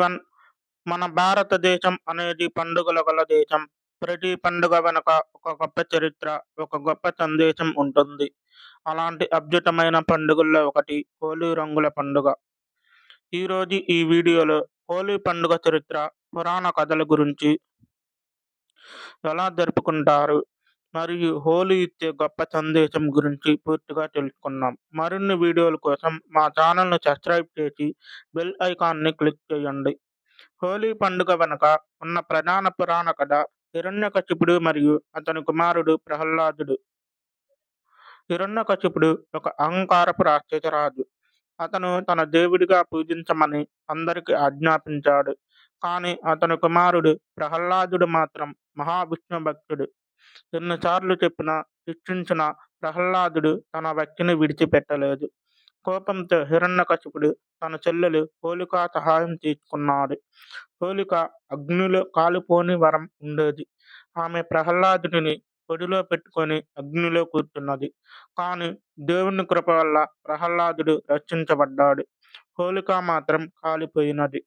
One మన భారతదేశం అనేది పండుగల గల దేశం. ప్రతి పండుగ వెనక ఒక గొప్ప చరిత్ర, ఒక గొప్ప సందేశం ఉంటుంది. అలాంటి అద్భుతమైన పండుగల్లో ఒకటి హోలీ రంగుల పండుగ. ఈరోజు ఈ వీడియోలో హోలీ పండుగ చరిత్ర, పురాణ కథల గురించి, ఎలా జరుపుకుంటారు మరియు హోలీ ఇచ్చే గొప్ప సందేశం గురించి పూర్తిగా తెలుసుకుందాం. మరిన్ని వీడియోల కోసం మా ఛానల్ను సబ్స్క్రైబ్ చేసి బెల్ ఐకాన్ని క్లిక్ చేయండి. హోలీ పండుగ వెనుక ఉన్న ప్రధాన పురాణ కథ హిరణ్యకశిపుడు మరియు అతని కుమారుడు ప్రహ్లాదుడు. హిరణ్యకశిపుడు ఒక అహంకారపు రాక్షస రాజు. అతను తన దేవుడిగా పూజించమని అందరికి ఆజ్ఞాపించాడు. కానీ అతని కుమారుడు ప్రహ్లాదుడు మాత్రం మహావిష్ణు భక్తుడు. ఎన్నిసార్లు చెప్పినా శిక్షించిన ప్రహ్లాదుడు తన భక్తిని విడిచిపెట్టలేదు. కోపంతో హిరణ్యకశిపుడు తన చెల్లెలు హోలిక సహాయం తీసుకున్నాడు. హోలిక అగ్నిలో కాలిపోని వరం ఉండేది. ఆమె ప్రహ్లాదుడిని ఒడిలో పెట్టుకొని అగ్నిలో కూర్చున్నది. కానీ దేవుని కృప వల్ల ప్రహ్లాదుడు రక్షించబడ్డాడు. హోలిక మాత్రం కాలిపోయినది.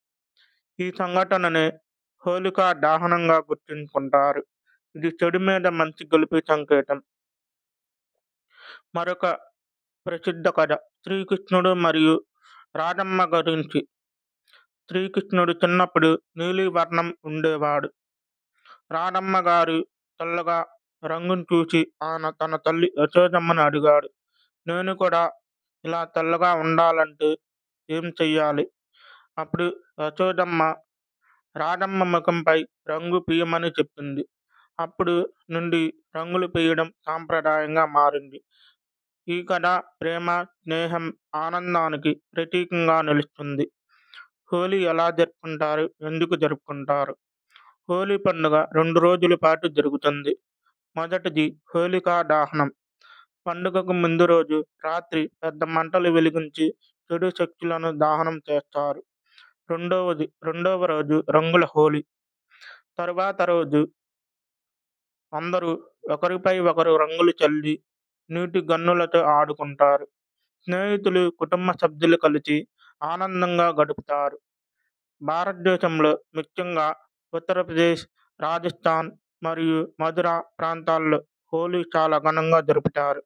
ఈ సంఘటననే హోలికా దహనంగా గుర్తుంచుకుంటారు. ఇది చెడు మీద మంచి గెలుపు సంకేతం. మరొక ప్రసిద్ధ కథ శ్రీకృష్ణుడు మరియు రాధమ్మ గురించి. శ్రీకృష్ణుడు చిన్నప్పుడు నీలి వర్ణం ఉండేవాడు. రాధమ్మ గారు తెల్లగా రంగును చూసి ఆయన తన తల్లి యశోదమ్మను అడిగాడు, నేను కూడా ఇలా తెల్లగా ఉండాలంటే ఏం చెయ్యాలి? అప్పుడు యశోదమ్మ రాధమ్మ ముఖంపై రంగు పీయమని చెప్పింది. అప్పుడు నుండి రంగులు పీయడం సాంప్రదాయంగా మారింది. ఈ కథ ప్రేమ, స్నేహం, ఆనందానికి ప్రతీకంగా నిలుస్తుంది. హోలీ ఎలా జరుపుకుంటారు, ఎందుకు జరుపుకుంటారు? హోలీ పండుగ 2 రోజుల పాటు జరుగుతుంది. మొదటిది హోలికా దహనం. పండుగకు ముందు రోజు రాత్రి పెద్ద మంటలు వెలిగించి చెడు శక్తులను దహనం చేస్తారు. రెండవ రోజు రంగుల హోలీ. తరువాత రోజు అందరూ ఒకరిపై ఒకరు రంగులు చల్లి నీటి గన్నులతో ఆడుకుంటారు. స్నేహితులు, కుటుంబ సభ్యులు కలిసి ఆనందంగా గడుపుతారు. భారతదేశంలో ముఖ్యంగా ఉత్తరప్రదేశ్, రాజస్థాన్ మరియు మధుర ప్రాంతాల్లో హోలీ చాలా ఘనంగా జరుపుతారు.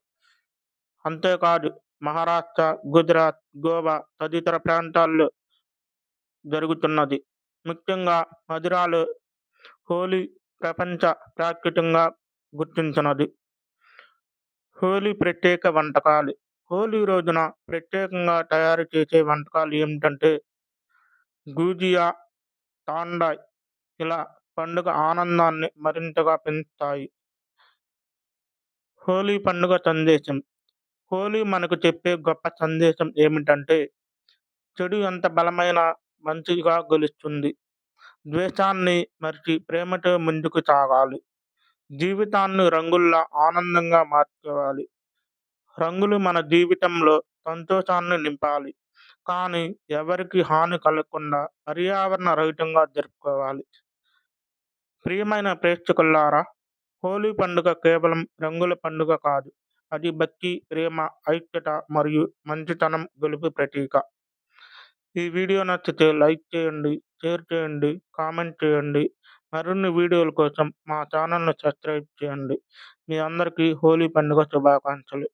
అంతేకాదు మహారాష్ట్ర, గుజరాత్, గోవా తదితర ప్రాంతాల్లో జరుగుతున్నది. ముఖ్యంగా మధురలో హోలీ ప్రపంచ ప్రఖ్యాతంగా గుర్తించినది. హోలీ ప్రత్యేక వంటకాలు. హోలీ రోజున ప్రత్యేకంగా తయారు చేసే వంటకాలు ఏమిటంటే గుజియా, తాండాయ్. ఇలా పండుగ ఆనందాన్ని మరింతగా పెంచుతాయి. హోలీ పండుగ సందేశం. హోలీ మనకు చెప్పే గొప్ప సందేశం ఏమిటంటే చెడు ఎంత బలమైన మంచిగా గెలుస్తుంది. ద్వేషాన్ని మరిచి ప్రేమతో ముందుకు సాగాలి. జీవితాన్ని రంగుల్లా ఆనందంగా మార్చుకోవాలి. రంగులు మన జీవితంలో సంతోషాన్ని నింపాలి. కానీ ఎవరికి హాని కలగకుండా పర్యావరణ రహితంగా జరుపుకోవాలి. ప్రియమైన ప్రేక్షకులారా, హోలీ పండుగ కేవలం రంగుల పండుగ కాదు. అది భక్తి, ప్రేమ, ఐక్యత మరియు మంచితనం గెలుపు ప్రతీక. ఈ వీడియో నచ్చితే లైక్ చేయండి, షేర్ చేయండి, కామెంట్ చేయండి. మరిన్ని వీడియోల కోసం మా ఛానల్ను సబ్స్క్రైబ్ చేయండి. మీ అందరికీ హోలీ పండుగ శుభాకాంక్షలు.